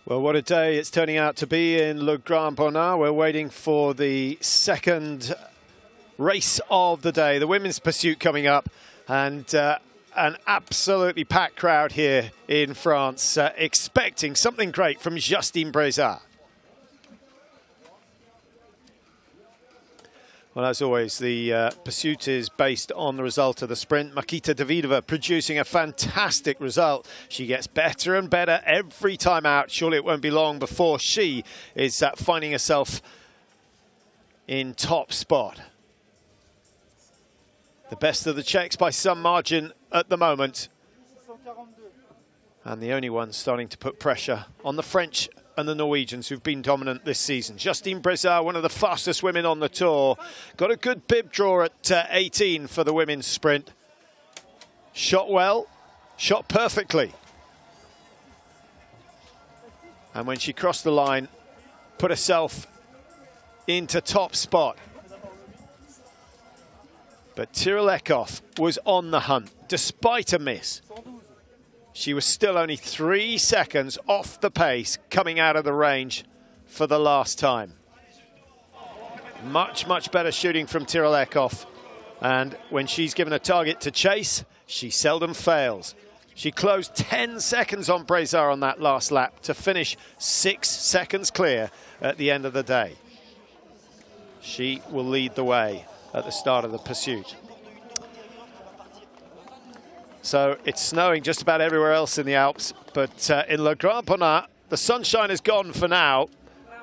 Well, what a day it's turning out to be in Le Grand Bornand. We're waiting for the second race of the day, the women's pursuit coming up, and an absolutely packed crowd here in France, expecting something great from Justine Brezard. Well, as always, the pursuit is based on the result of the sprint. Marketa Davidova producing a fantastic result. She gets better and better every time out. Surely it won't be long before she is finding herself in top spot. The best of the Czechs by some margin at the moment. And the only one starting to put pressure on the French and the Norwegians, who've been dominant this season. Justine Brezard, one of the fastest women on the tour. Got a good bib draw at 18 for the women's sprint. Shot well, shot perfectly. And when she crossed the line, put herself into top spot. But Tyrrell Eckhoff was on the hunt, despite a miss. She was still only 3 seconds off the pace coming out of the range for the last time. Much, much better shooting from Tyrrell Eckhoff. And when she's given a target to chase, she seldom fails. She closed 10 seconds on Brezard on that last lap to finish 6 seconds clear at the end of the day. She will lead the way at the start of the pursuit. So it's snowing just about everywhere else in the Alps, but in Le Grand Bornand, the sunshine is gone for now,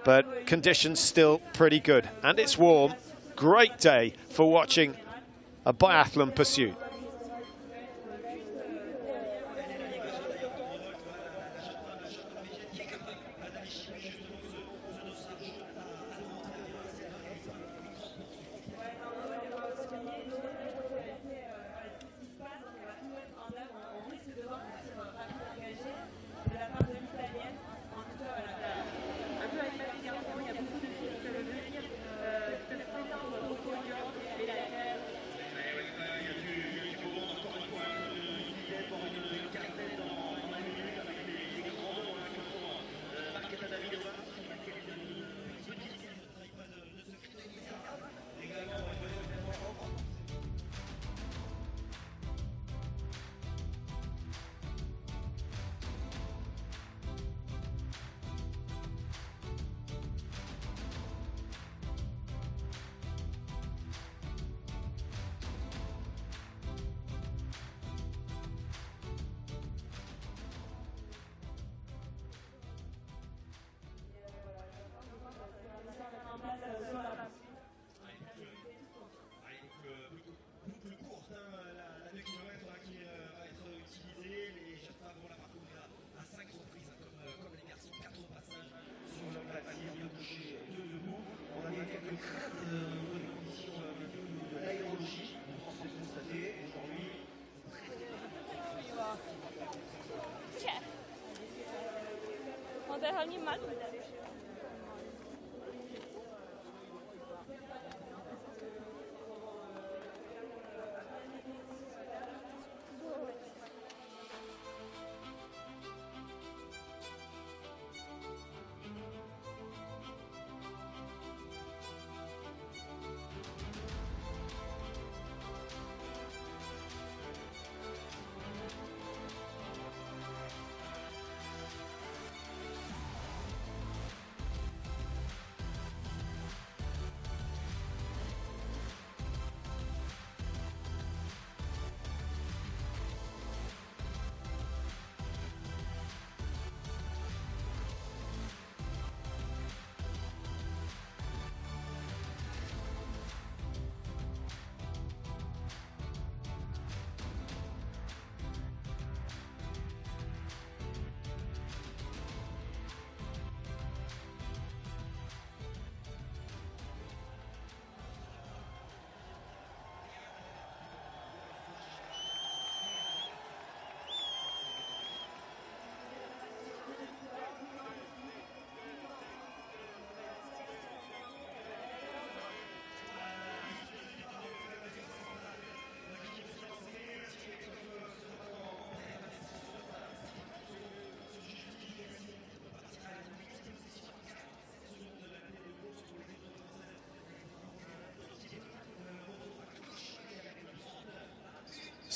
but conditions still pretty good. And it's warm. Great day for watching a biathlon pursuit.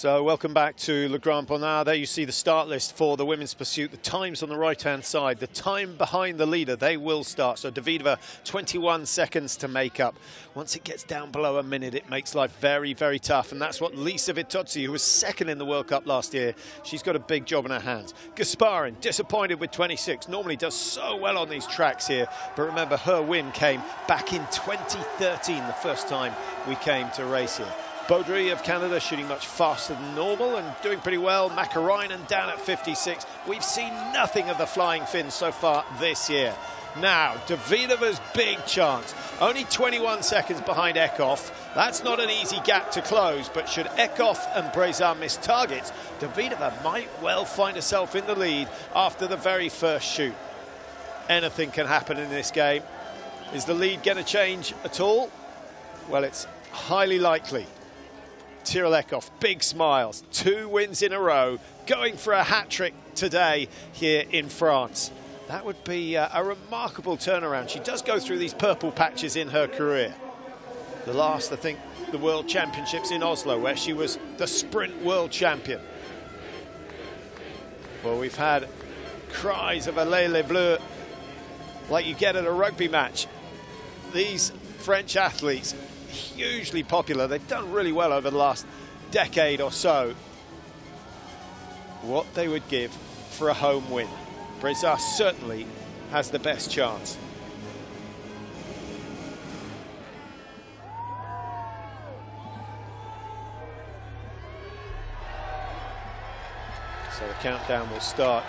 So welcome back to Le Grand Bornand. There you see the start list for the women's pursuit. The times on the right-hand side, the time behind the leader, they will start. So Davidova, 21 seconds to make up. Once it gets down below a minute, it makes life very, very tough. And that's what Lisa Vitozzi, who was second in the World Cup last year, she's got a big job in her hands. Gasparin, disappointed with 26, normally does so well on these tracks here. But remember, her win came back in 2013, the first time we came to race here. Baudry of Canada shooting much faster than normal and doing pretty well. Makarainen down at 56. We've seen nothing of the flying Finns so far this year. Now, Davidova's big chance. Only 21 seconds behind Eckhoff. That's not an easy gap to close, but should Eckhoff and Brezard miss targets, Davidova might well find herself in the lead after the very first shoot. Anything can happen in this game. Is the lead going to change at all? Well, it's highly likely. Tyrrell Eckhoff, big smiles, 2 wins in a row, going for a hat-trick today here in France. That would be a remarkable turnaround. She does go through these purple patches in her career. The last, I think, the World Championships in Oslo, where she was the sprint world champion. Well, we've had cries of Allez les Bleus like you get at a rugby match. These French athletes, hugely popular. They've done really well over the last decade or so. What they would give for a home win. Brezard certainly has the best chance. So the countdown will start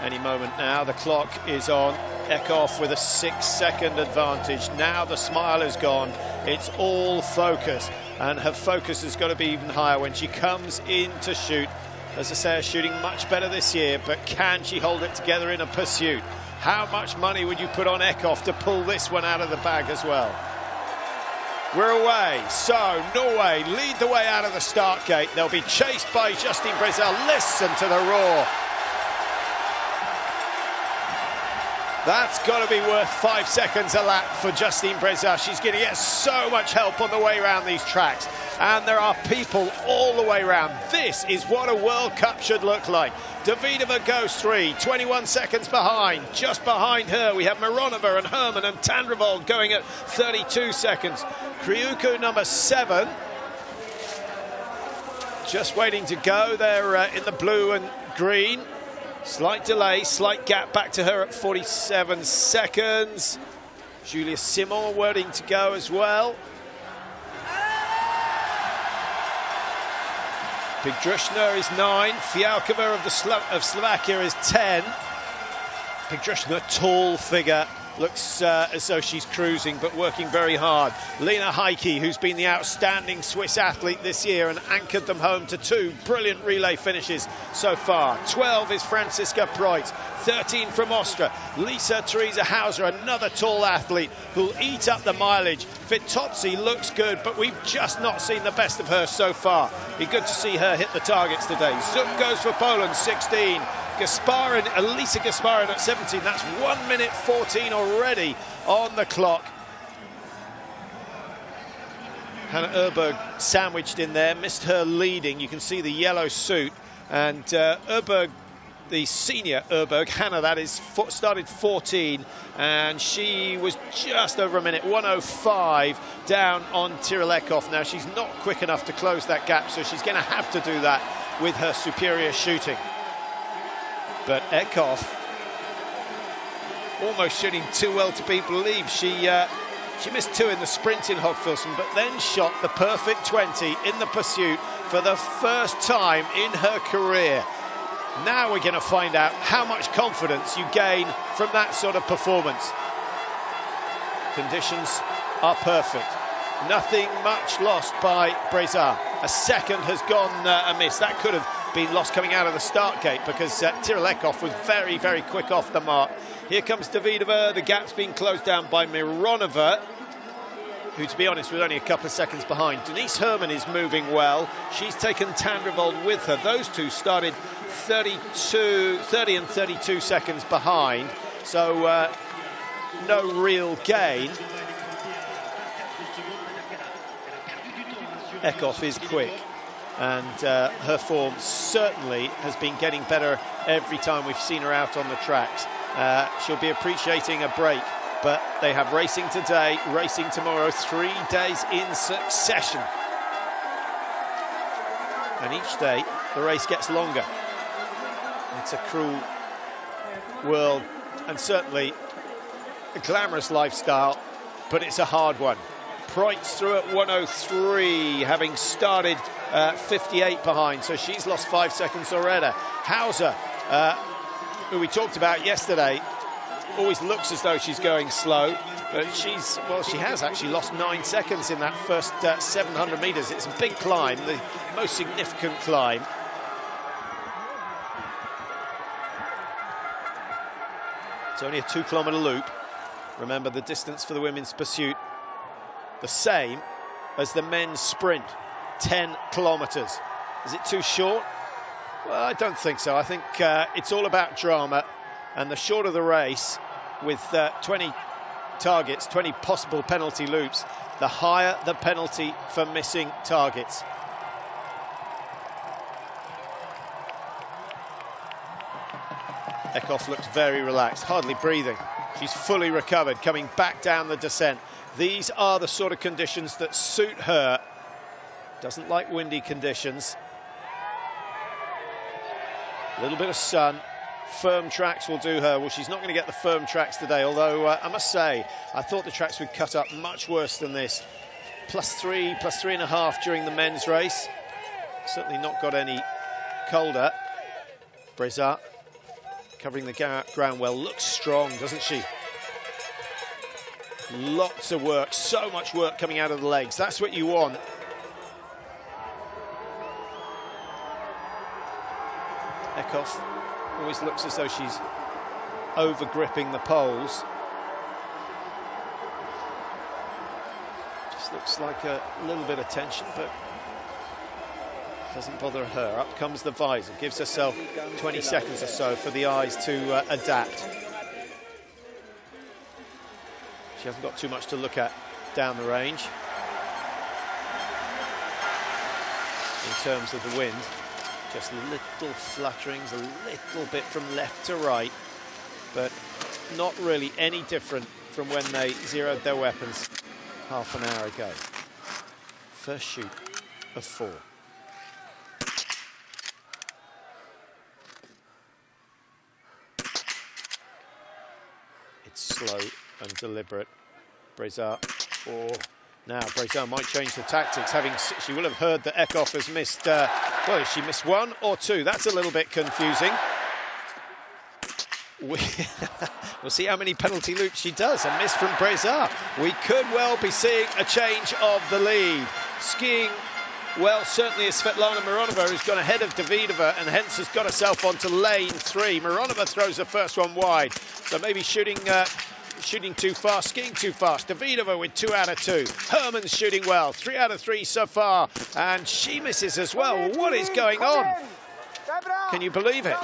any moment now. The clock is on. Eckhoff with a 6-second advantage. Now the smile is gone. It's all focus, and her focus has got to be even higher when she comes in to shoot. As I say, shooting much better this year, but can she hold it together in a pursuit? How much money would you put on Eckhoff to pull this one out of the bag as well? We're away. So Norway lead the way out of the start gate. They'll be chased by Justine Brezard. Listen to the roar. That's got to be worth 5 seconds a lap for Justine Brezard. She's going to get so much help on the way around these tracks. And there are people all the way around. This is what a World Cup should look like. Davidova goes 3, 21 seconds behind. Just behind her, we have Mironova and Herman and Tandrevold going at 32 seconds. Kriuku, number 7. Just waiting to go. They're in the blue and green. Slight delay, slight gap back to her at 47 seconds. Julia Simon waiting to go as well. Pigdrushna is 9. Fialkova of Slovakia is 10. Pigdrushna, tall figure, looks as though she's cruising, but working very hard. Lena Heike, who's been the outstanding Swiss athlete this year and anchored them home to 2 brilliant relay finishes so far. 12 is Franziska Preuss, 13 from Austria. Lisa Theresa Hauser, another tall athlete who'll eat up the mileage. Vitozzi looks good, but we've just not seen the best of her so far. Be good to see her hit the targets today. Zook goes for Poland, 16. Gasparin, Elisa Gasparin at 17. That's 1 minute 14 already on the clock. Hannah Urberg sandwiched in there, missed her leading. You can see the yellow suit. And Urberg, the senior Urberg, Hannah, that is, started 14. And she was just over a minute, 1:05 down on Tyrrell Eckhoff. Now, she's not quick enough to close that gap, so she's going to have to do that with her superior shooting. But Eckhoff almost shooting too well to be believed. She missed 2 in the sprint in Hogfilson, but then shot the perfect 20 in the pursuit for the first time in her career. Now we're going to find out how much confidence you gain from that sort of performance. Conditions are perfect. Nothing much lost by Brezard. A second has gone amiss. That could have been lost coming out of the start gate because Tyrrell Eckhoff was very, very quick off the mark. Here comes Davidova. The gap's been closed down by Mironova, who, to be honest, was only a couple of seconds behind. Denise Herman is moving well. She's taken Tandrevold with her. Those two started 30 and 32 seconds behind, so no real gain. Eckhoff is quick. and her form certainly has been getting better every time we've seen her out on the tracks. She'll be appreciating a break, but they have racing today, racing tomorrow, 3 days in succession. And each day, the race gets longer. It's a cruel world, and certainly a glamorous lifestyle, but it's a hard one. Preutz through at 1:03, having started 58 behind, so she's lost 5 seconds already. Hauser, who we talked about yesterday, always looks as though she's going slow, but she has actually lost 9 seconds in that first 700 meters. It's a big climb, the most significant climb. It's only a 2-kilometer loop. Remember, the distance for the women's pursuit, the same as the men's sprint, 10 kilometers. Is it too short? Well, I don't think so. I think it's all about drama, and the shorter the race, with 20 targets, 20 possible penalty loops, the higher the penalty for missing targets. Eckhoff looks very relaxed, hardly breathing. She's fully recovered, coming back down the descent. These are the sort of conditions that suit her. Doesn't like windy conditions. A little bit of sun. Firm tracks will do her. Well, she's not going to get the firm tracks today, although I must say, I thought the tracks would cut up much worse than this. +3, +3.5 during the men's race. Certainly not got any colder. Brezat covering the ground well. Looks strong, doesn't she? Lots of work, so much work coming out of the legs. That's what you want. Eckhoff always looks as though she's over-gripping the poles. Just looks like a little bit of tension, but doesn't bother her. Up comes the visor, gives herself 20 seconds or so for the eyes to adapt. She hasn't got too much to look at down the range. In terms of the wind, just little flutterings, a little bit from left to right, but not really any different from when they zeroed their weapons half an hour ago. First shoot of 4. It's slow and deliberate. Brezat, now Brezat might change the tactics. She will have heard that Eckhoff has missed. Well, she missed 1 or 2. That's a little bit confusing. We'll see how many penalty loops she does. A miss from Brezat. We could well be seeing a change of the lead. Skiing well, certainly is Svetlana Mironova, who's gone ahead of Davidova and hence has got herself onto lane 3. Mironova throws the first one wide, so maybe shooting too fast, skiing too fast. Davidova with 2 out of 2. Herman's shooting well, 3 out of 3 so far, and she misses as well. What is going on? Can you believe it?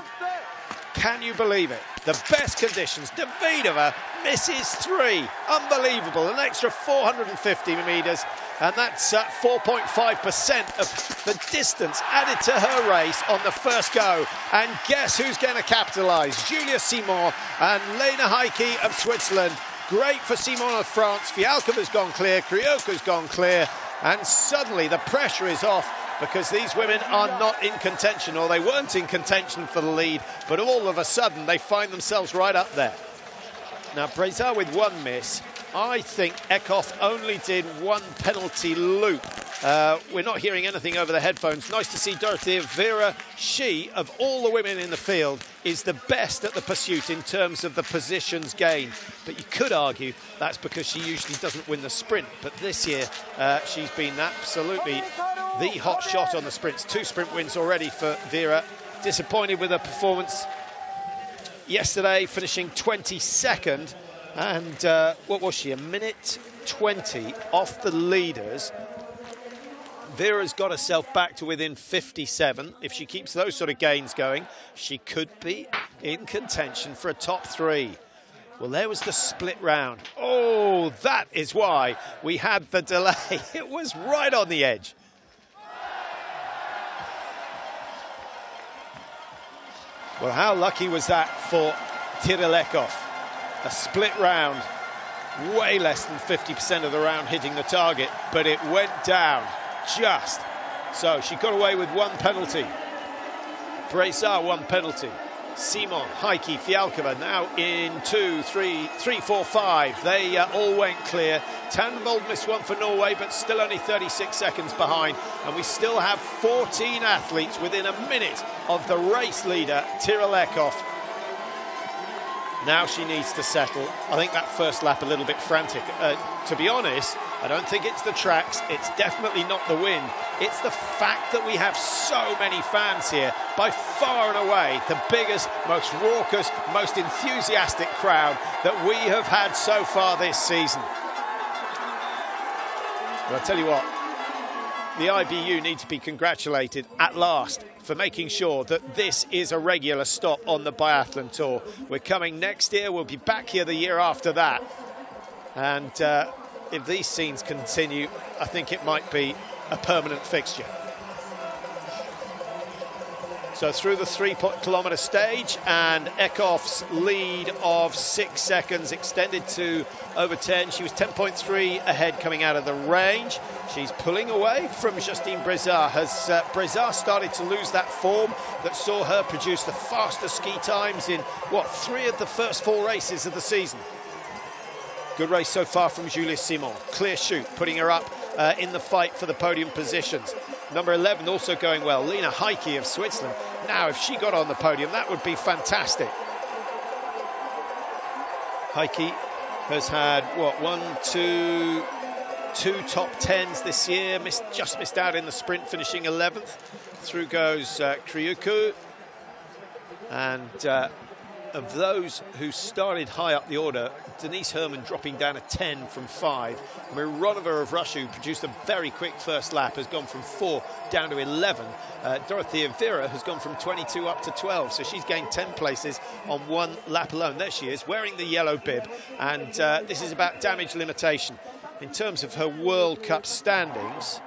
Can you believe it? The best conditions. Davidova misses 3. Unbelievable. An extra 450 metres, and that's 4.5% of the distance added to her race on the first go. And guess who's going to capitalise? Julia Simon and Lena Heike of Switzerland. Great for Simon of France. Fialkova's gone clear. Krioka's gone clear. And suddenly the pressure is off, because these women are not in contention, or they weren't in contention for the lead, but all of a sudden they find themselves right up there. Now, Brezat with 1 miss. I think Eckhoff only did 1 penalty loop. We're not hearing anything over the headphones. Nice to see Dorothea Vera. She, of all the women in the field, is the best at the pursuit in terms of the positions gained. But you could argue that's because she usually doesn't win the sprint. But this year, she's been absolutely the hot shot on the sprints. 2 sprint wins already for Vera. Disappointed with her performance yesterday, finishing 22nd. And what was she? 1:20 off the leaders. Vera's got herself back to within 57. If she keeps those sort of gains going, she could be in contention for a top 3. Well, there was the split round. Oh, that is why we had the delay. It was right on the edge. Well, how lucky was that for Tyrelekov? A split round, way less than 50% of the round hitting the target, but it went down just. So she got away with one penalty. Brazar, one penalty. Simon, Heikki, Fialkova now in 2, 3, 4, 5. They all went clear. Tandvold missed one for Norway, but still only 36 seconds behind. And we still have 14 athletes within a minute of the race leader, Tyrelekov. Now she needs to settle. I think that first lap a little bit frantic. To be honest, I don't think it's the tracks. It's definitely not the wind. It's the fact that we have so many fans here. By far and away, the biggest, most raucous, most enthusiastic crowd that we have had so far this season. But I'll tell you what, the IBU need to be congratulated at last for making sure that this is a regular stop on the biathlon tour. We're coming next year, we'll be back here the year after that. And if these scenes continue, I think it might be a permanent fixture. So through the 3-kilometre stage, and Eckhoff's lead of 6 seconds extended to over 10. She was 10.3 ahead coming out of the range. She's pulling away from Justine Brazar. Has Brazar started to lose that form that saw her produce the fastest ski times in, what, 3 of the first 4 races of the season? Good race so far from Julia Simon. Clear shoot, putting her up in the fight for the podium positions. Number 11 also going well, Lena Heikki of Switzerland. Now, if she got on the podium, that would be fantastic. Heikki has had, what, 2 top 10s this year. Just missed out in the sprint, finishing 11th. Through goes Kriuku. And of those who started high up the order, Denise Herrmann dropping down a 10 from 5. Mironova of Russia, who produced a very quick first lap, has gone from 4 down to 11. Dorothea Vera has gone from 22 up to 12, so she's gained 10 places on 1 lap alone. There she is, wearing the yellow bib, and this is about damage limitation. In terms of her World Cup standings,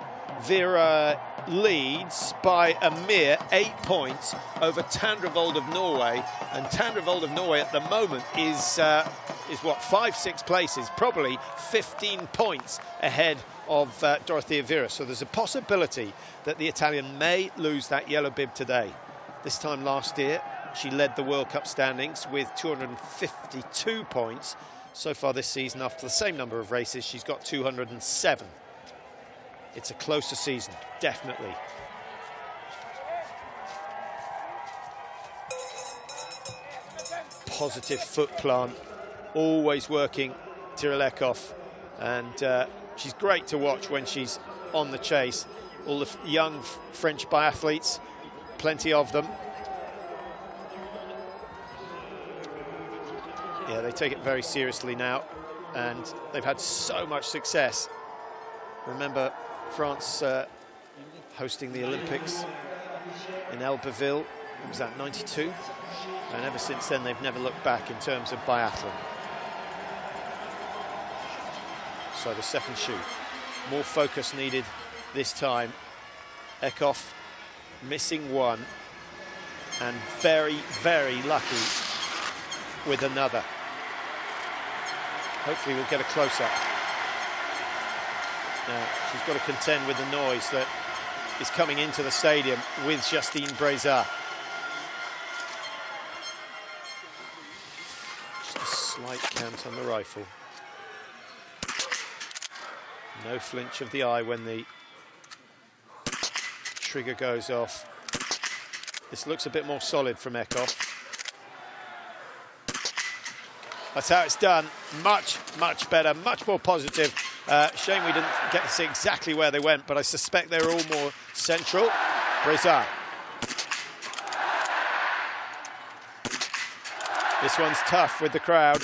Vera leads by a mere 8 points over Tandrevold of Norway, and Tandrevold of Norway at the moment is what, 5-6 places, probably 15 points ahead of Dorothea Vera. So there's a possibility that the Italian may lose that yellow bib today. This time last year, she led the World Cup standings with 252 points. So far this season, after the same number of races, she's got 207. It's a closer season, definitely. Positive foot plant, always working, Tyrelekov. And she's great to watch when she's on the chase. All the young French biathletes, plenty of them. Yeah, they take it very seriously now, and they've had so much success. Remember France hosting the Olympics in Albertville, was that 92? And ever since then, they've never looked back in terms of biathlon. So the second shoot, more focus needed this time. Eckhoff missing one, and very, very lucky with another. Hopefully we'll get a close-up. Now, she's got to contend with the noise that is coming into the stadium with Justine Brazar. Just a slight count on the rifle. No flinch of the eye when the trigger goes off. This looks a bit more solid from Eckhoff. That's how it's done. Much, much better, much more positive. Shame we didn't get to see exactly where they went, but I suspect they were all more central. Brazar. This one's tough with the crowd.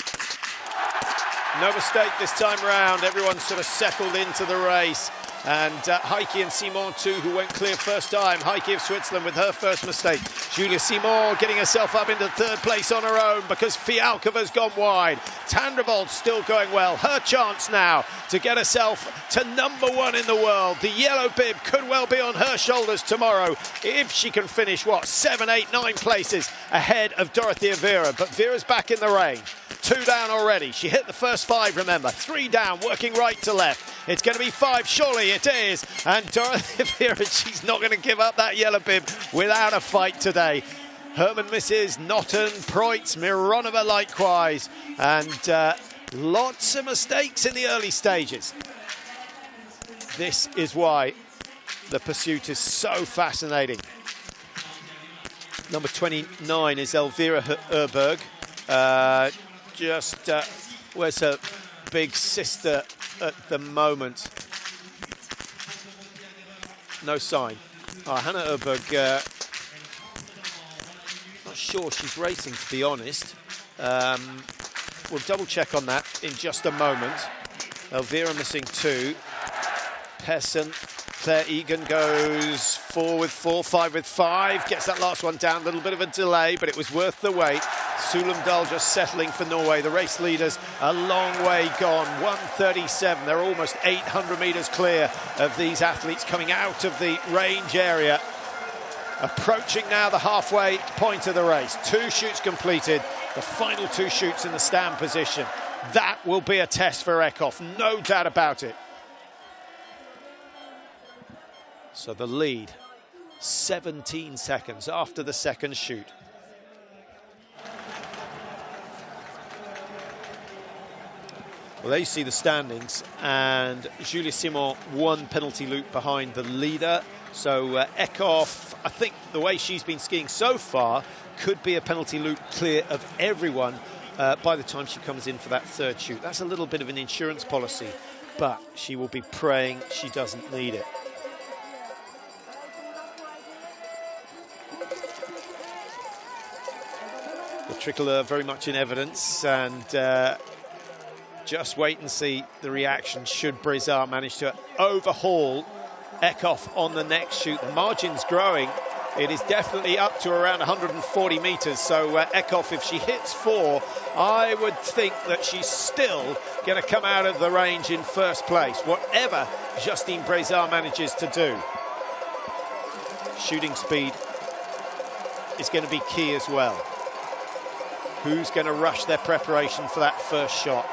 No mistake this time round. Everyone's sort of settled into the race. And Heike and Simon too, who went clear first time. Heike of Switzerland with her first mistake. Julia Simon getting herself up into third place on her own because Fialkova's gone wide. Tandrevold's still going well. Her chance now to get herself to #1 in the world. The yellow bib could well be on her shoulders tomorrow if she can finish, what, 7, 8, 9 places ahead of Dorothea Vera. But Vera's back in the range. 2 down already. She hit the first 5, remember. 3 down, working right to left. It's going to be 5, surely it is. And Dorothea Vera, she's not going to give up that yellow bib without a fight today. Herman misses, Notten, Preutz, Mironova likewise. And lots of mistakes in the early stages. This is why the pursuit is so fascinating. Number 29 is Elvira Herberg. Where's her big sister at the moment? No sign. Hannah Herberg, not sure she's racing, to be honest. We'll double check on that in just a moment. Elvira missing 2. Pessen. Claire Egan goes 4 with 4, 5 with 5. Gets that last one down. A little bit of a delay, but it was worth the wait. Sulumdal just settling for Norway. The race leaders a long way gone. 1:37. They're almost 800 metres clear of these athletes coming out of the range area. Approaching now the halfway point of the race. 2 shoots completed. The final 2 shoots in the stand position. That will be a test for Eckhoff, no doubt about it. So the lead, 17 seconds after the second shoot. Well, there you see the standings, and Julia Simon 1 penalty loop behind the leader. So Eckhoff, I think the way she's been skiing so far, could be a penalty loop clear of everyone by the time she comes in for that 3rd shoot. That's a little bit of an insurance policy, but she will be praying she doesn't need it. The tricolor very much in evidence, and just wait and see the reaction should Brizard manage to overhaul Eckhoff on the next shoot. The margin's growing. It is definitely up to around 140 metres. So Eckhoff, if she hits 4, I would think that she's still going to come out of the range in first place, whatever Justine Brizard manages to do. Shooting speed is going to be key as well. Who's going to rush their preparation for that first shot?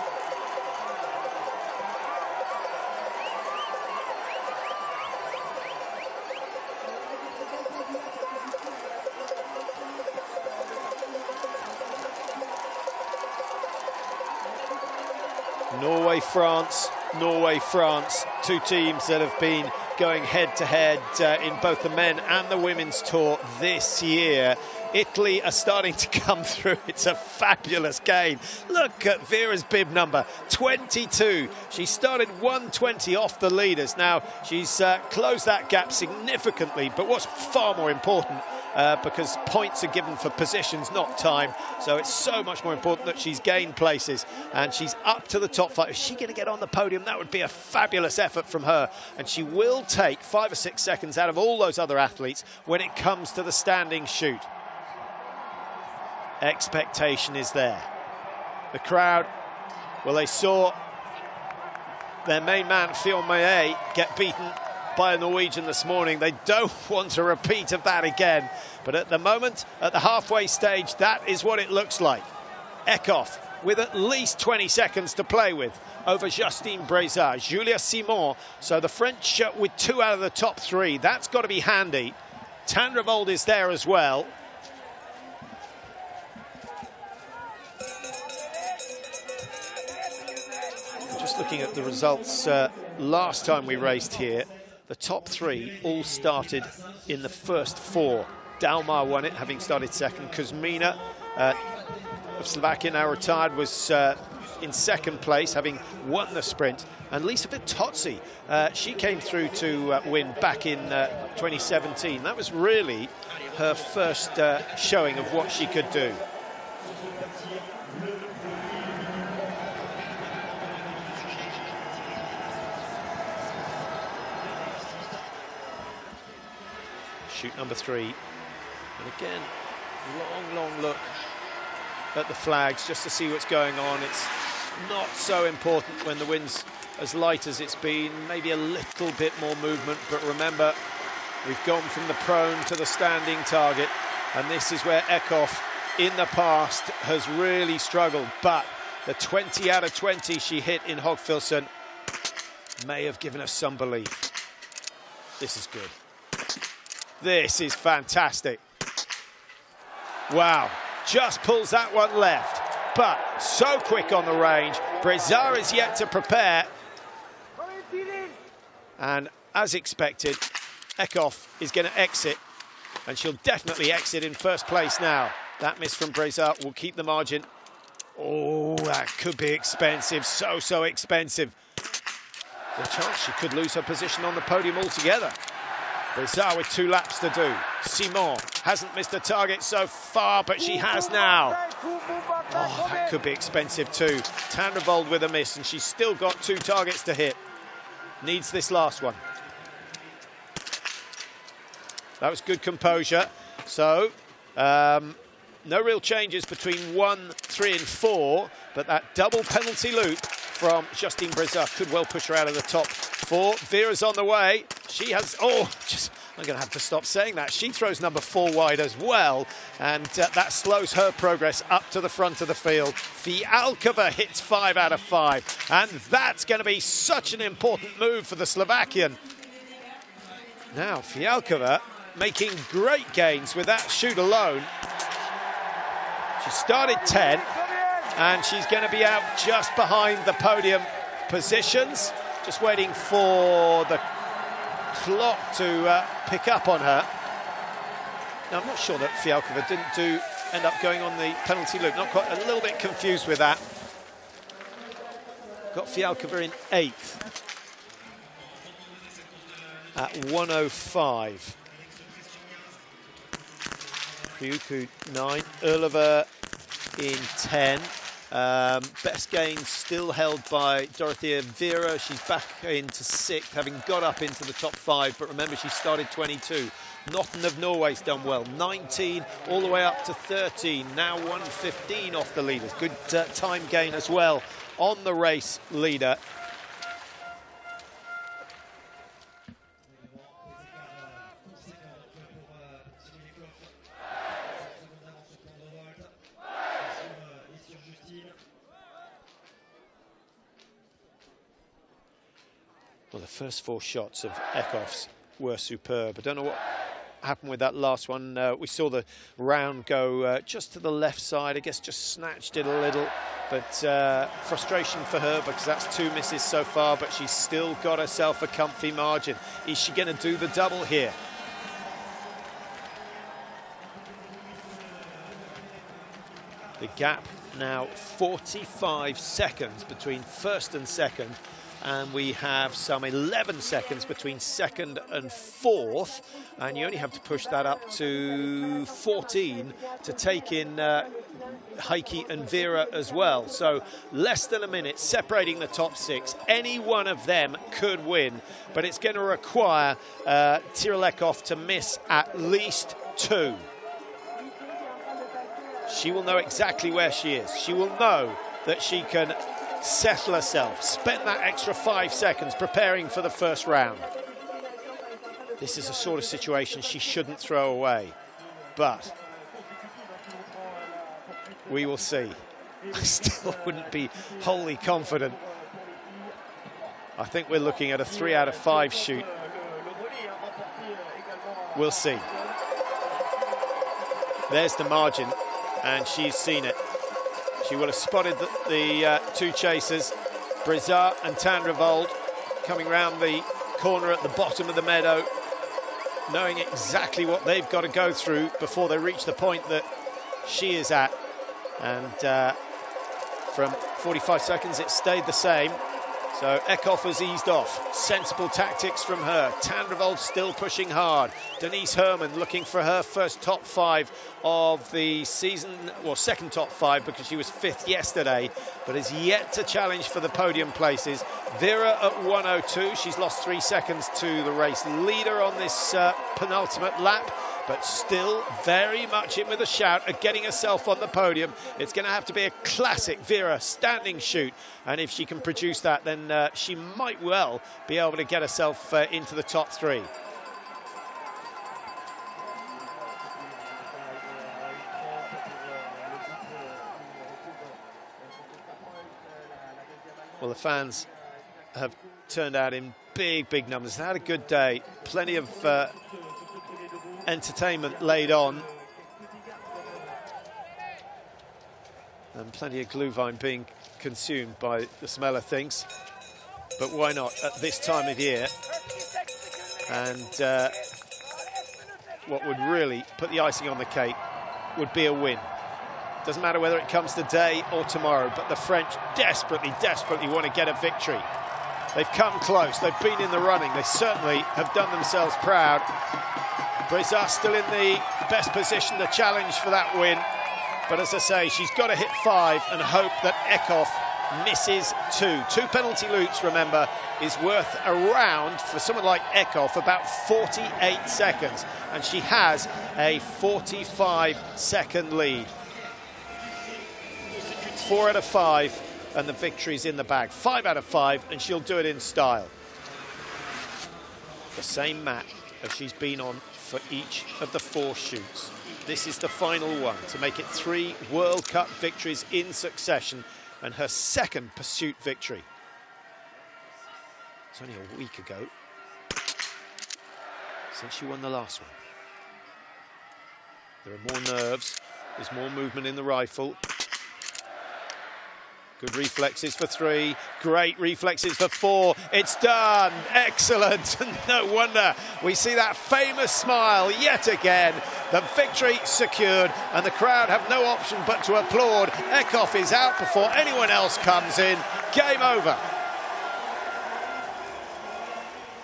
Norway, France, 2 teams that have been going head-to-head in both the men and the women's tour this year. Italy are starting to come through. It's a fabulous game. Look at Vera's bib number, 22. She started 120 off the leaders. Now, she's closed that gap significantly, but what's far more important, because points are given for positions, not time, so it's so much more important that she's gained places, and she's up to the top 5. Is she going to get on the podium? That would be a fabulous effort from her, and she will take 5 or 6 seconds out of all those other athletes when it comes to the standing shoot. Expectation is there. The crowd, well, they saw their main man, Phil Maillet, get beaten by a Norwegian this morning. They don't want a repeat of that again. But at the moment, at the halfway stage, that is what it looks like. Eckhoff with at least 20 seconds to play with over Justine Brizard. Julia Simon, so the French with 2 out of the top 3. That's got to be handy. Tandrevold is there as well. Just looking at the results last time we raced here, the top 3 all started in the first 4. Dalmar won it, having started second. Kuzmina of Slovakia, now retired, was in second place, having won the sprint. And Lisa Vitozzi, she came through to win back in 2017. That was really her first showing of what she could do. chute number 3. And again, long look at the flags just to see what's going on. It's not so important when the wind's as light as it's been, maybe a little bit more movement, but remember, we've gone from the prone to the standing target, and this is where Eckhoff in the past has really struggled, but the 20 out of 20 she hit in Hogfilson may have given us some belief. This is good. This is fantastic. Wow, just pulls that one left, but so quick on the range. Brezar is yet to prepare. And as expected, Eckhoff is going to exit, and she'll definitely exit in first place now. That miss from Brezar will keep the margin. Oh, that could be expensive, so expensive. There's a chance she could lose her position on the podium altogether. Brezar with 2 laps to do. Simon hasn't missed a target so far, but she has now. Oh, that could be expensive too. Tandrevold with a miss, and she's still got 2 targets to hit. Needs this last one. That was good composure. So, no real changes between 1, 3 and 4, but that double penalty loop from Justine Brezar could well push her out of the top 4. Vera's on the way. She has, I'm going to have to stop saying that. She throws number 4 wide as well, and that slows her progress up to the front of the field. Fialkova hits 5 out of 5, and that's going to be such an important move for the Slovakian. Now, Fialkova making great gains with that shoot alone. She started 10, and she's going to be out just behind the podium positions. Just waiting for the clock to pick up on her. Now, I'm not sure that Fialkova didn't end up going on the penalty loop. Not quite, a little bit confused with that. Got Fialkova in 8th at 1:05. Kyuku 9, Erlova in 10. Best gain still held by Dorothea Vera. She's back into 6th, having got up into the top 5, but remember she started 22. Norton of Norway's done well, 19 all the way up to 13, now 1:15 off the leaders. Good time gain as well on the race leader. Well, the first 4 shots of Eckhoff's were superb. I don't know what happened with that last one. We saw the round go just to the left side. I guess just snatched it a little, but frustration for her because that's 2 misses so far, but she's still got herself a comfy margin. Is she going to do the double here? The gap now 45 seconds between first and second. And we have some 11 seconds between 2nd and 4th, and you only have to push that up to 14 to take in Heikki and Vera as well. So less than a minute separating the top 6. Any one of them could win, but it's going to require Tiril Eckhoff to miss at least 2. She will know exactly where she is. She will know that she can settle herself, spent that extra 5 seconds preparing for the first round. This is a sort of situation she shouldn't throw away, but we will see. I still wouldn't be wholly confident. I think we're looking at a 3 out of 5 shoot. We'll see. There's the margin, and she's seen it. She will have spotted the 2 chasers, Brezar and Tandrevold, coming round the corner at the bottom of the meadow, knowing exactly what they've got to go through before they reach the point that she is at. And from 45 seconds, it stayed the same. So Eckhoff has eased off. Sensible tactics from her. Tandrevold still pushing hard. Denise Herrmann looking for her first top 5 of the season, well, second top 5 because she was 5th yesterday, but is yet to challenge for the podium places. Vera at 1:02. She's lost 3 seconds to the race leader on this penultimate lap, but still very much in with a shout at getting herself on the podium. It's going to have to be a classic Vera standing shoot, and if she can produce that, then she might well be able to get herself into the top 3. Well, the fans have turned out in big numbers. They had a good day. Plenty of entertainment laid on, and plenty of glühwein being consumed by the smell of things. But why not at this time of year? And what would really put the icing on the cake would be a win. Doesn't matter whether it comes today or tomorrow, but the French desperately want to get a victory. They've come close, they've been in the running, they certainly have done themselves proud. Brizard still in the best position to challenge for that win, but as I say, she's got to hit 5 and hope that Eckhoff misses 2. 2 penalty loops, remember, is worth around, for someone like Eckhoff, about 48 seconds, and she has a 45-second lead. 4 out of 5, and the victory's in the bag. 5 out of 5, and she'll do it in style. The same map as she's been on for each of the 4 shoots. This is the final one to make it 3 World Cup victories in succession, and her second pursuit victory. It's only a week ago since she won the last one. There are more nerves, there's more movement in the rifle. Good reflexes for 3, great reflexes for 4. It's done, excellent. No wonder we see that famous smile yet again. The victory secured, and the crowd have no option but to applaud. Eckhoff is out before anyone else comes in. Game over.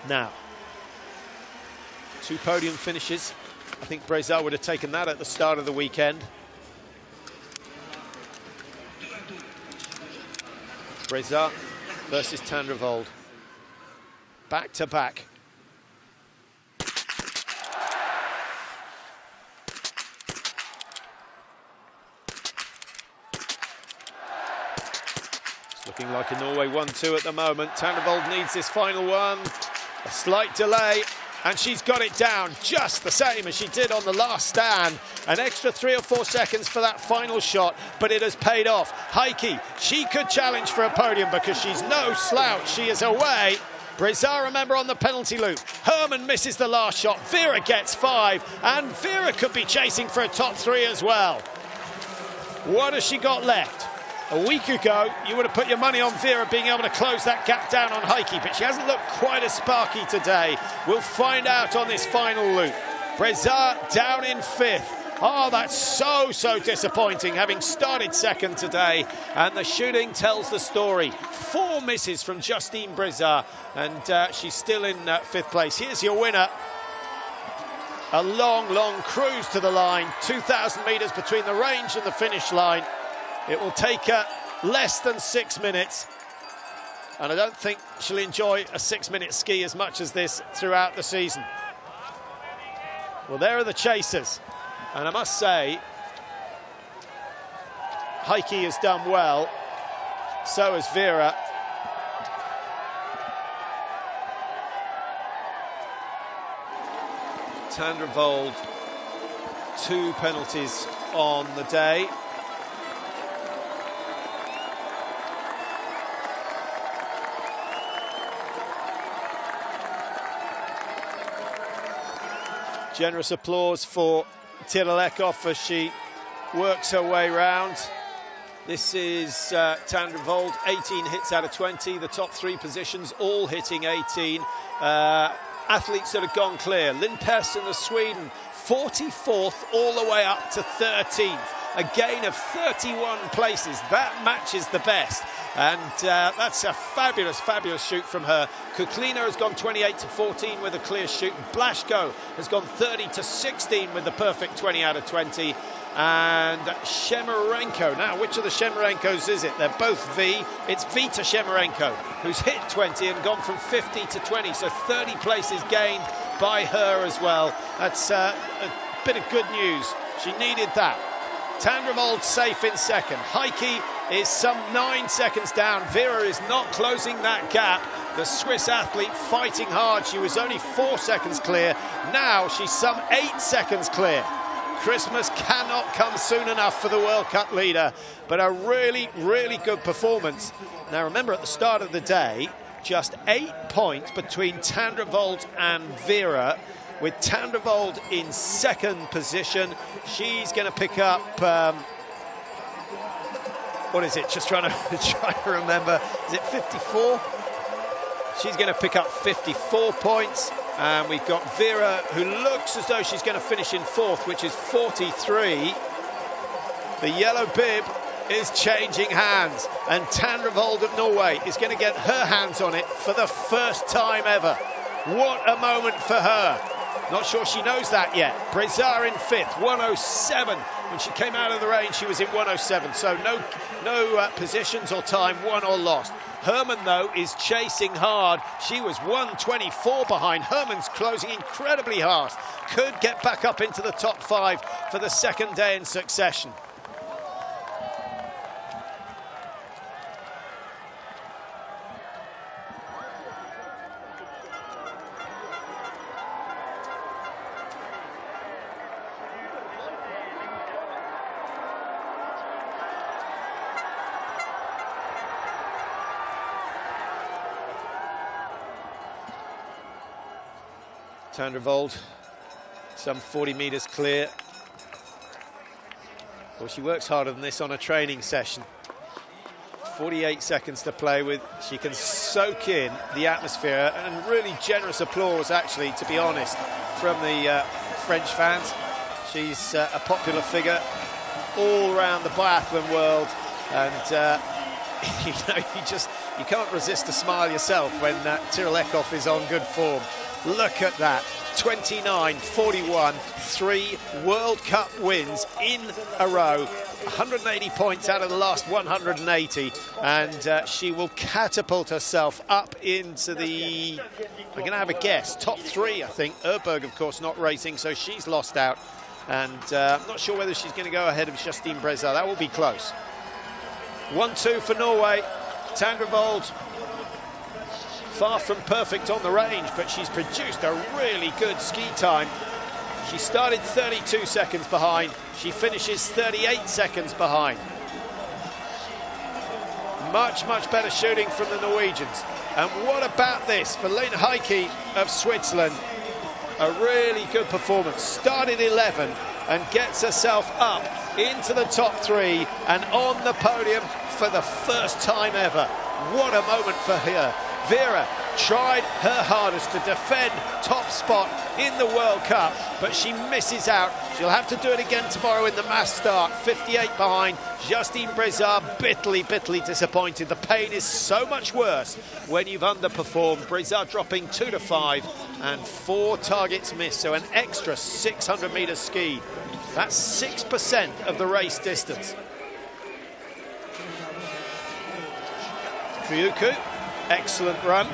Now, 2 podium finishes. I think Brizard would have taken that at the start of the weekend. Brizard versus Tandrevold. Back to back. It's looking like a Norway 1-2 at the moment. Tandrevold needs this final one. A slight delay, and she's got it down just the same as she did on the last stand. An extra 3 or 4 seconds for that final shot, but it has paid off. Heikki, she could challenge for a podium because she's no slouch. She is away. Brizard, remember, on the penalty loop. Herrmann misses the last shot. Vera gets 5, and Vera could be chasing for a top 3 as well. What has she got left? A week ago, you would have put your money on Vera being able to close that gap down on Heikki, but she hasn't looked quite as sparky today. We'll find out on this final loop. Brizard down in 5th. Oh, that's so disappointing, having started 2nd today. And the shooting tells the story. 4 misses from Justine Brizard, and she's still in 5th place. Here's your winner. A long cruise to the line. 2,000 metres between the range and the finish line. It will take her less than 6 minutes, and I don't think she'll enjoy a 6-minute ski as much as this throughout the season. Well, there are the chasers, and I must say, Heikki has done well, so has Vera. Tandrevold, 2 penalties on the day. Generous applause for Tiril Eckhoff as she works her way round. This is Tandrevold, 18 hits out of 20. The top 3 positions all hitting 18. athletes that have gone clear. Lynn Persson of Sweden, 44th all the way up to 13th. A gain of 31 places. That matches the best. And that's a fabulous, fabulous shoot from her. Kuklina has gone 28 to 14 with a clear shoot. Blashko has gone 30 to 16 with the perfect 20 out of 20. And Shemarenko. Now, which of the Shemarenkos is it? They're both V. It's Vita Shemarenko, who's hit 20 and gone from 50 to 20. So 30 places gained by her as well. That's a bit of good news. She needed that. Tandrevold safe in second. Heike is some 9 seconds down. Vera is not closing that gap. The Swiss athlete fighting hard. She was only 4 seconds clear. Now she's some 8 seconds clear. Christmas cannot come soon enough for the World Cup leader, but a really, really good performance. Now remember, at the start of the day, just 8 points between Tandrevold and Vera, with Tandrevold in second position. She's going to pick up, what is it? Just trying to remember. Is it 54? She's going to pick up 54 points. And we've got Vera, who looks as though she's going to finish in fourth, which is 43. The yellow bib is changing hands, and Tandrevold of Norway is going to get her hands on it for the first time ever. What a moment for her. Not sure she knows that yet. Brezar in fifth, 107. When she came out of the rain, she was in 107. So no positions or time won or lost. Herman, though, is chasing hard. She was 124 behind. Herman's closing incredibly hard. Could get back up into the top 5 for the second day in succession. Tandrevold, some 40 metres clear. Well, she works harder than this on a training session. 48 seconds to play with. She can soak in the atmosphere, and really generous applause, actually, to be honest, from the French fans. She's a popular figure all around the biathlon world, and you can't resist a smile yourself when Tyrolekov is on good form. Look at that, 29, 41, 3 World Cup wins in a row, 180 points out of the last 180, and she will catapult herself up into the, I'm going to have a guess, top 3, I think. Erberg, of course, not racing, so she's lost out, and I'm not sure whether she's going to go ahead of Justine Brezard. That will be close. 1-2 for Norway. Tandrevold, far from perfect on the range, but she's produced a really good ski time. She started 32 seconds behind. She finishes 38 seconds behind. Much, much better shooting from the Norwegians. And what about this for Lene Heike of Switzerland? A really good performance. Started 11 and gets herself up into the top 3 and on the podium for the first time ever. What a moment for her. Vera tried her hardest to defend top spot in the World Cup, but she misses out. She'll have to do it again tomorrow in the mass start. 58 behind. Justine Brezard bitterly disappointed. The pain is so much worse when you've underperformed. Brezard dropping 2 to 5 and 4 targets missed, so an extra 600 metres ski. That's 6% of the race distance. Kriuku, excellent run.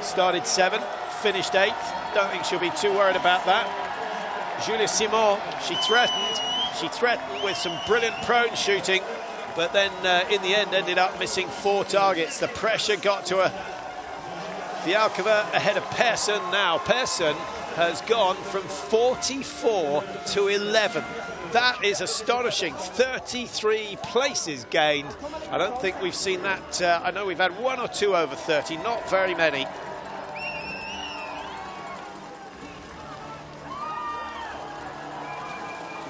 Started 7th, finished 8th. Don't think she'll be too worried about that. Julia Simon, she threatened with some brilliant prone shooting, but then in the end ended up missing 4 targets. The pressure got to her. Fialkova ahead of Persson now. Persson has gone from 44 to 11. That is astonishing. 33 places gained. I don't think we've seen that. I know we've had 1 or 2 over 30, not very many.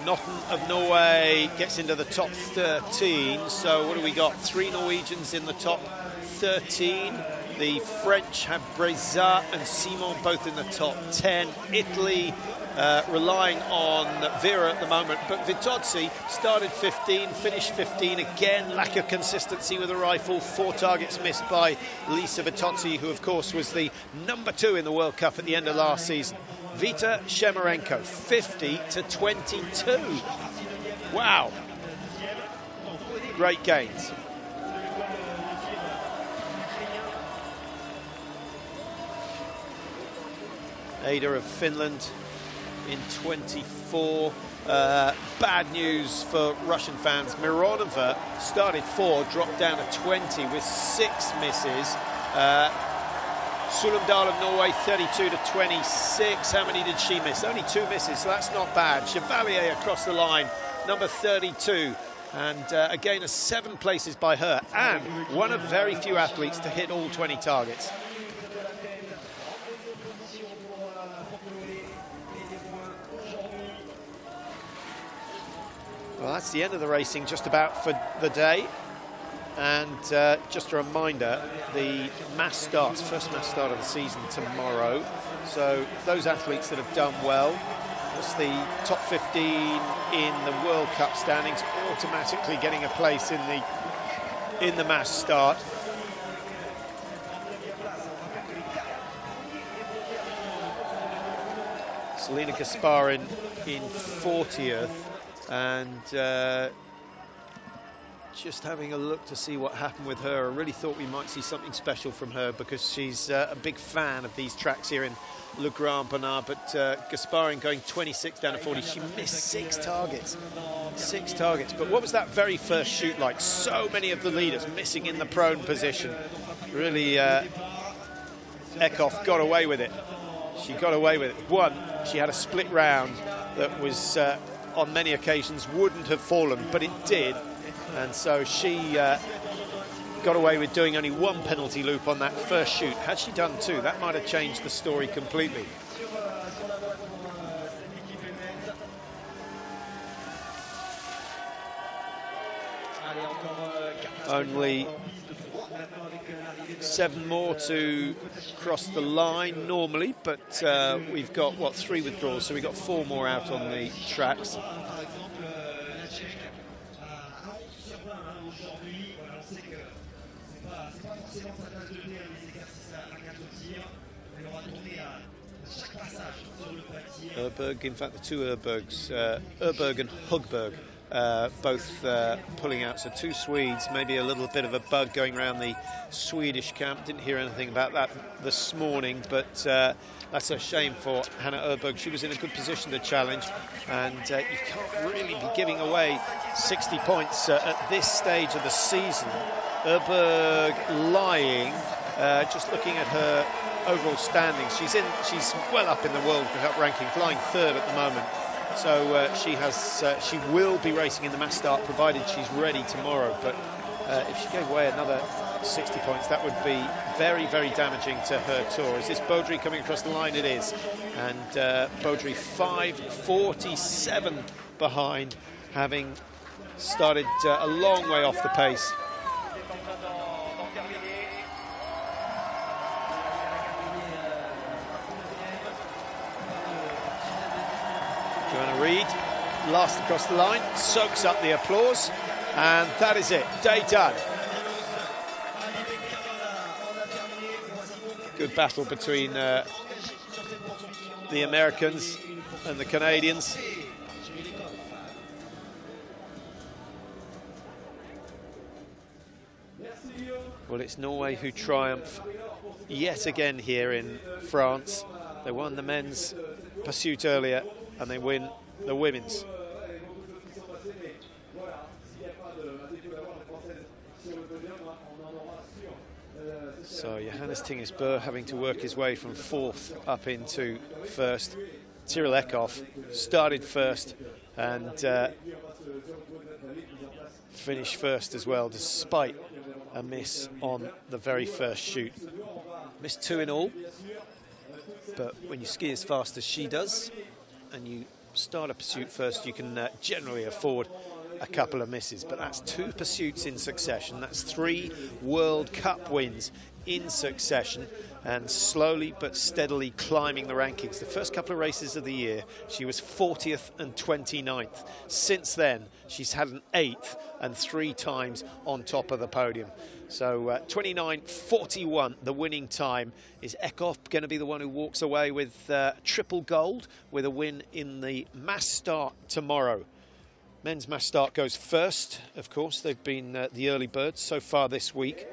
Notten of Norway gets into the top 13. So what do we got? 3 Norwegians in the top 13. The French have Brezat and Simon both in the top 10. Italy relying on Vera at the moment, but Vitozzi started 15, finished 15. Again, lack of consistency with the rifle. 4 targets missed by Lisa Vitozzi, who of course was the #2 in the World Cup at the end of last season. Vita Shemarenko, 50 to 22. Wow. Great gains. Ada of Finland in 24. Bad news for Russian fans. Mironova started 4, dropped down to 20 with 6 misses. Sulumdal of Norway, 32 to 26. How many did she miss? Only 2 misses, so that's not bad. Chevalier across the line, number 32. And again, a 7 places by her, and one of very few athletes to hit all 20 targets. Well, that's the end of the racing just about for the day. And just a reminder, the mass starts, first mass start of the season tomorrow. So those athletes that have done well, that's the top 15 in the World Cup standings, automatically getting a place in the mass start. Selena Gasparin in 40th. And just having a look to see what happened with her. I really thought we might see something special from her because she's a big fan of these tracks here in Le Grand Bornand. But Gasparin going 26 down to 40. She missed 6 targets. 6 targets. But what was that very first shoot like? So many of the leaders missing in the prone position. Really, Eckhoff got away with it. She got away with it. One, she had a split round that was... on many occasions wouldn't have fallen, but it did, and so she got away with doing only 1 penalty loop on that first shoot. Had she done 2, that might have changed the story completely. Only 7 more to cross the line normally, but we've got, what, 3 withdrawals, so we've got 4 more out on the tracks. Urberg, in fact, the 2 Urbergs, Urberg and Hugberg, both pulling out. So 2 Swedes, maybe a little bit of a bug going around the Swedish camp. Didn't hear anything about that this morning, but that's a shame for Hannah Urberg. She was in a good position to challenge, and you can't really be giving away 60 points at this stage of the season. Urberg lying, just looking at her overall standings. She's well up in the World Cup ranking, flying 3rd at the moment. So she will be racing in the mass start, provided she's ready tomorrow. But if she gave away another 60 points, that would be very, very damaging to her tour. Is this Baudry coming across the line? It is. And Baudry 5:47 behind, having started a long way off the pace. Joanna Reid, last across the line, soaks up the applause, and that is it. Day done. Good battle between the Americans and the Canadians. Well, it's Norway who triumph yet again here in France. They won the men's pursuit earlier, and they win the women's. So Johannes Tingesbø having to work his way from 4th up into 1st. Tyrrell Eckhoff started 1st and finished 1st as well, despite a miss on the very first shoot. Missed 2 in all, but when you ski as fast as she does and you start a pursuit first, you can generally afford a couple of misses, but that's 2 pursuits in succession. That's 3 World Cup wins in succession, and slowly but steadily climbing the rankings. The first couple of races of the year, she was 40th and 29th. Since then, she's had an 8th and 3 times on top of the podium. So 29.41, the winning time. Is Eckhoff going to be the one who walks away with triple gold with a win in the mass start tomorrow? Men's mass start goes first, of course. They've been the early birds so far this week.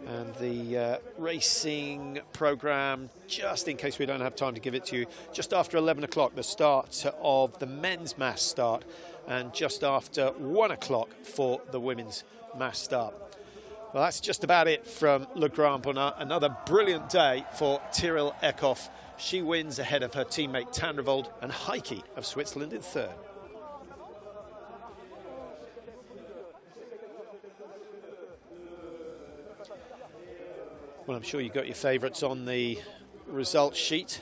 And the racing programme, just in case we don't have time to give it to you, just after 11 o'clock, the start of the men's mass start, and just after 1 o'clock for the women's mass start. Well, that's just about it from Le Grand Bornand. Another brilliant day for Tiril Eckhoff. She wins ahead of her teammate Tandrevold and Heike of Switzerland in third. Well, I'm sure you've got your favourites on the result sheet.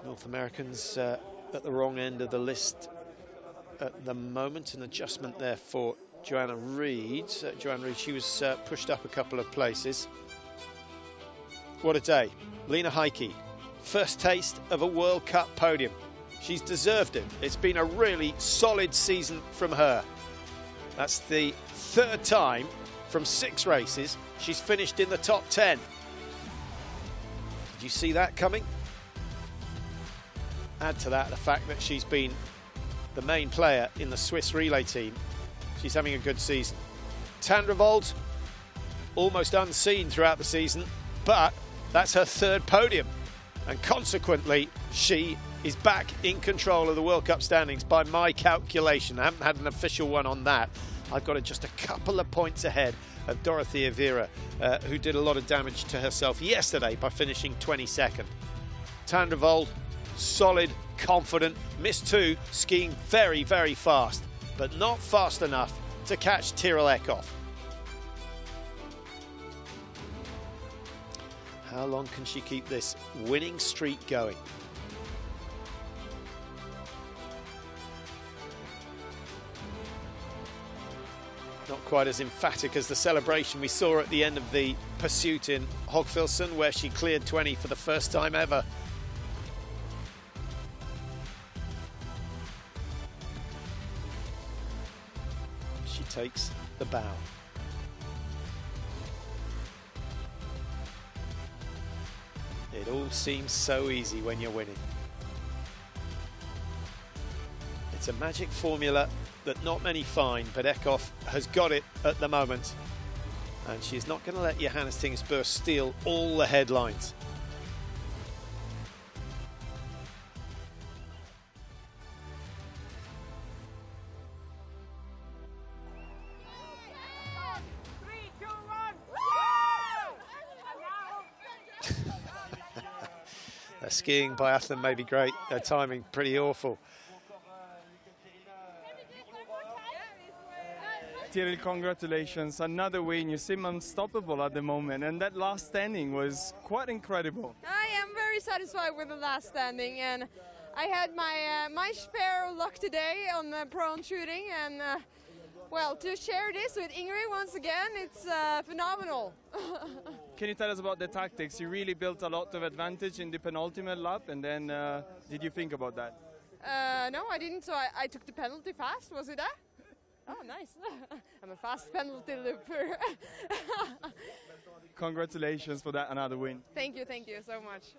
North Americans at the wrong end of the list at the moment. An adjustment there for Joanna Reid. Joanna Reid, she was pushed up a couple of places. What a day. Lena Heike, first taste of a World Cup podium. She's deserved it. It's been a really solid season from her. That's the 3rd time from 6 races she's finished in the top 10. Did you see that coming? Add to that the fact that she's been the main player in the Swiss relay team. She's having a good season. Tandrevold, almost unseen throughout the season, but that's her 3rd podium. And consequently, she is back in control of the World Cup standings by my calculation. I haven't had an official one on that. I've got her just a couple of points ahead of Dorothea Viera, who did a lot of damage to herself yesterday by finishing 22nd. Tandrevold, solid, confident, missed 2, skiing very, very fast, but not fast enough to catch Tiril Eckhoff. How long can she keep this winning streak going? Not quite as emphatic as the celebration we saw at the end of the pursuit in Hogfilsen, where she cleared 20 for the first time ever. She takes the bow. It all seems so easy when you're winning. It's a magic formula that not many find, but Eckhoff has got it at the moment. And she's not going to let Johannes Tingsbø steal all the headlines. Their skiing biathlon may be great, their timing pretty awful. Tiril, congratulations, another win. You seem unstoppable at the moment, and that last standing was quite incredible. I am very satisfied with the last standing, and I had my share of luck today on the prone shooting, and well, to share this with Ingrid once again, it's phenomenal. Can you tell us about the tactics? You really built a lot of advantage in the penultimate lap, and then did you think about that? No, I didn't, so I took the penalty fast. Was it that? Oh, nice. I'm a fast penalty looper. Congratulations for that, another win. Thank you so much.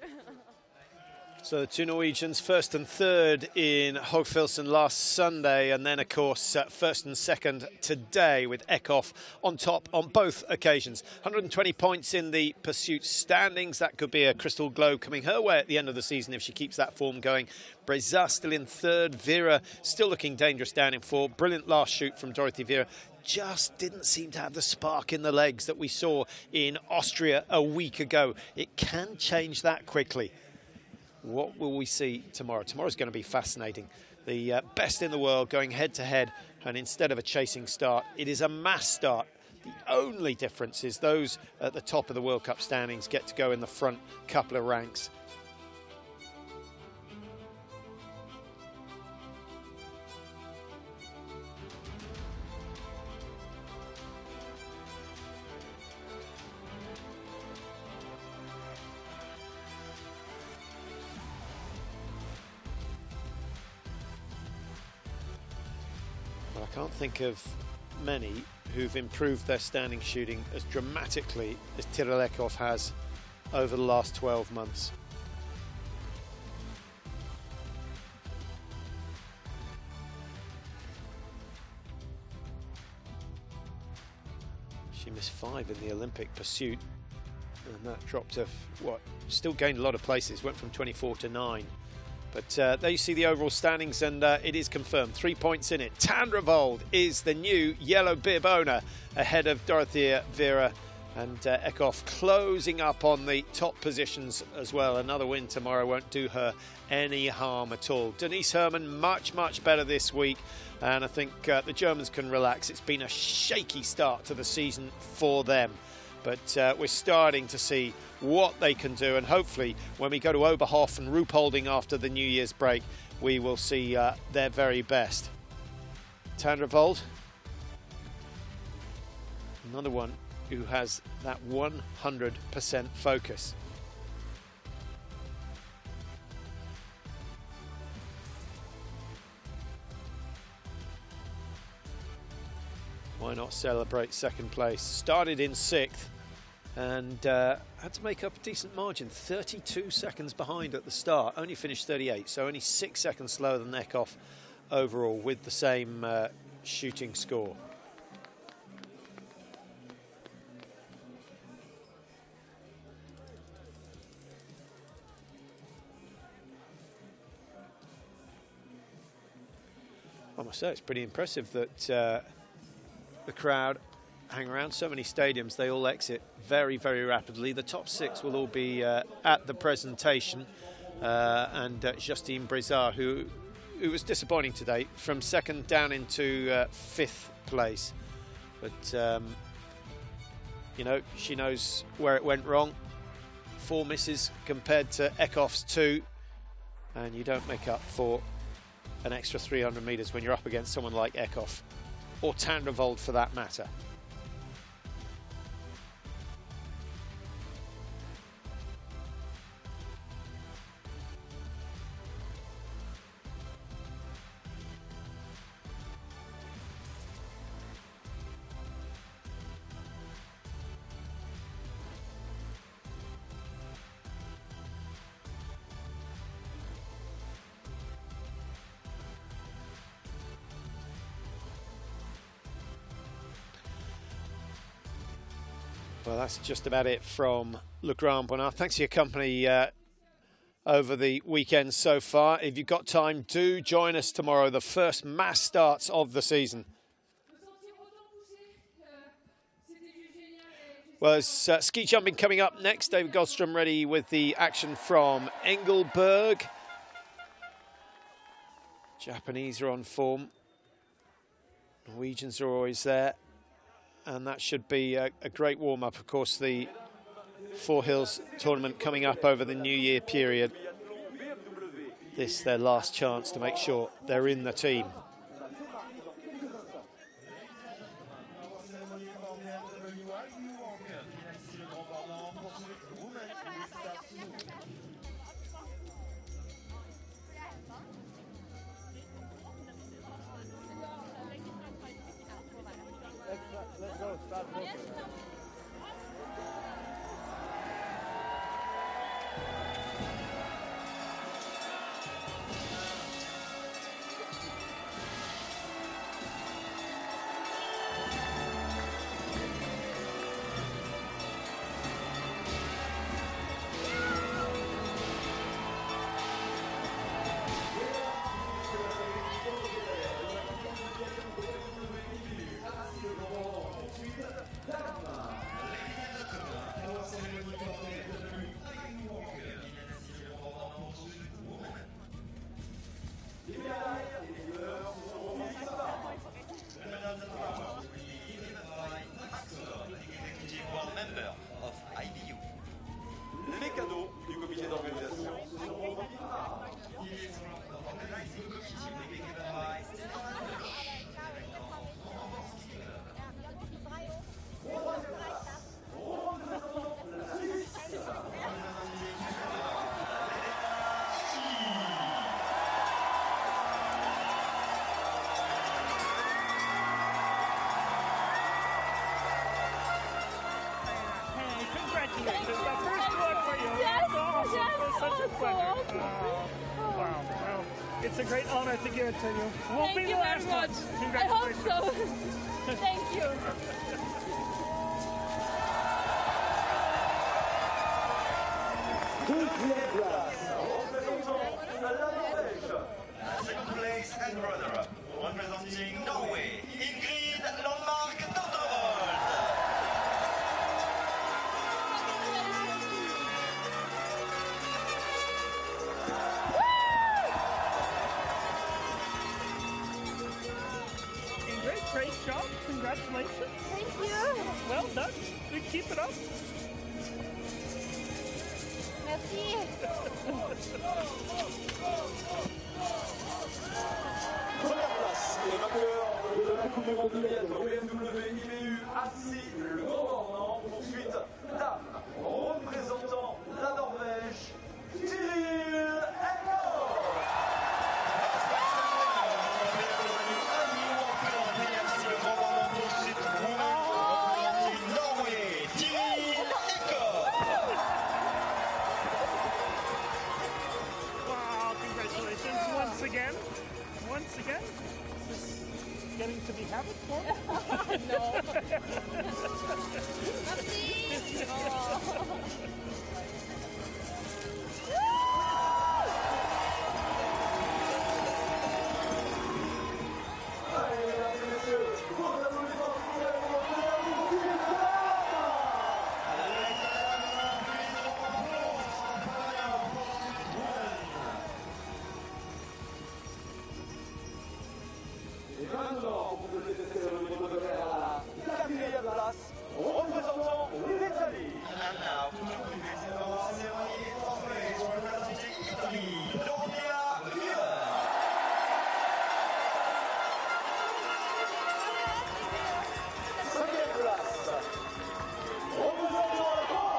So the 2 Norwegians, 1st and 3rd in Hogfilsen last Sunday, and then of course 1st and 2nd today, with Eckhoff on top on both occasions. 120 points in the pursuit standings. That could be a crystal globe coming her way at the end of the season if she keeps that form going. Breza still in 3rd, Viera still looking dangerous down in 4th. Brilliant last shoot from Dorothea Viera. Just didn't seem to have the spark in the legs that we saw in Austria a week ago. It can change that quickly. What will we see tomorrow? Tomorrow's going to be fascinating. The best in the world going head-to-head, and instead of a chasing start, it is a mass start. The only difference is those at the top of the World Cup standings get to go in the front couple of ranks. But I can't think of many who've improved their standing shooting as dramatically as Tyrolekov has over the last 12 months. She missed 5 in the Olympic pursuit, and that dropped to what? Still gained a lot of places, went from 24 to 9. But there you see the overall standings, and it is confirmed. 3 points in it. Tandrevold is the new yellow bib owner, ahead of Dorothea, Vera and Eckhoff, closing up on the top positions as well. Another win tomorrow won't do her any harm at all. Denise Herrmann, much better this week, and I think the Germans can relax. It's been a shaky start to the season for them, but we're starting to see what they can do, and hopefully when we go to Oberhof and Ruhpolding after the New Year's break, we will see their very best. Tandrevold, another one who has that 100% focus. Why not celebrate second place? Started in 6th and had to make up a decent margin. 32 seconds behind at the start, only finished 38, so only 6 seconds slower than Eckhoff overall with the same shooting score. I must say it's pretty impressive that the crowd hang around. So many stadiums, they all exit very rapidly. The top 6 will all be at the presentation, and Justine Brizard, who was disappointing today, from 2nd down into 5th place, but you know, she knows where it went wrong. 4 misses compared to Eckhoff's 2, and you don't make up for an extra 300 metres when you're up against someone like Eckhoff, or Tandrevold for that matter. Well, that's just about it from Le Grand Bornand. Thanks for your company over the weekend so far. If you've got time, do join us tomorrow, the first mass starts of the season. Well, there's ski jumping coming up next. David Goldstrom ready with the action from Engelberg. Japanese are on form. Norwegians are always there. And that should be a great warm-up. Of course, the Four Hills tournament coming up over the New Year period. This their last chance to make sure they're in the team. It's a great honor to give it to you. Thank you very much. I hope so. Thank you. Second place and runner-up, representing Norway, Ingrid Landmark Dortevold. Ingrid, great job. Congratulations. Thank you. Well done. We keep it up. Merci. Première place, les vainqueurs de la Coupe du Monde de biathlon BMW IBU Annecy, le Bornand. Ensuite, dame, représentant la Norvège, Tiril Eckhoff. Wow, congratulations once again. This is getting to be habit for you. No. Merci. Oh. Et maintenant, pour compléter cette cérémonie d'honneur à la quatrième place, représentant l'Italie. And now, to complete the ceremony of praise representing Italy, Claudia River. Cinquième place, représentant la France.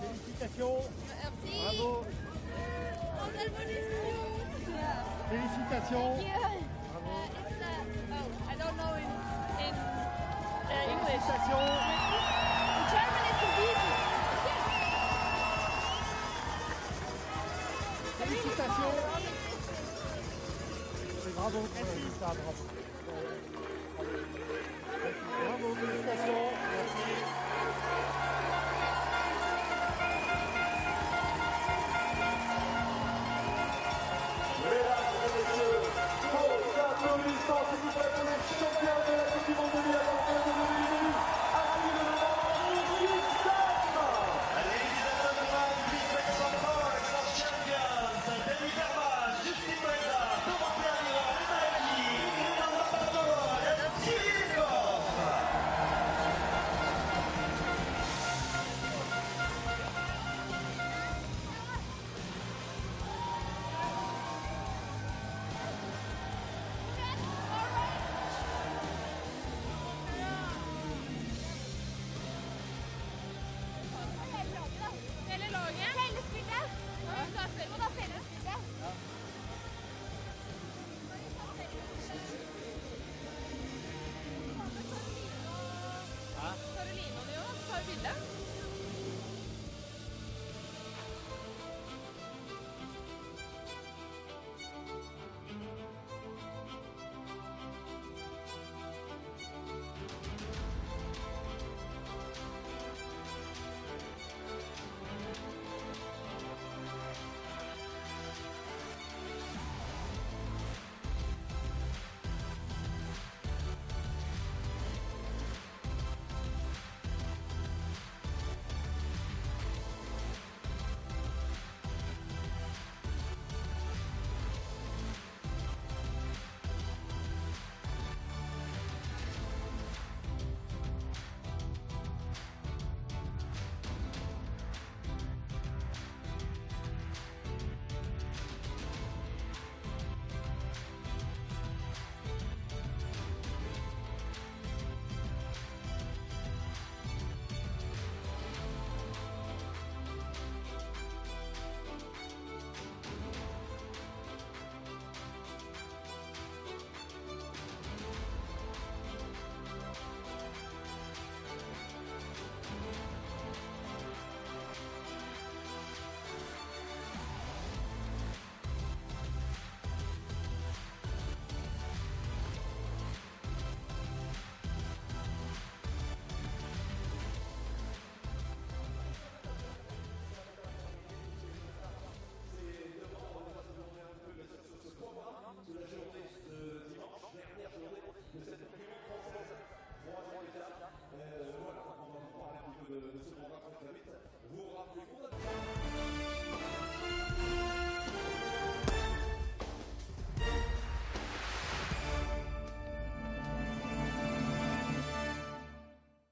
Félicitations. Merci. Bravo. Félicitations. I don't know in English. Félicitations. In German it's a easy. Félicitations. Bravo pour le résultat. Bravo.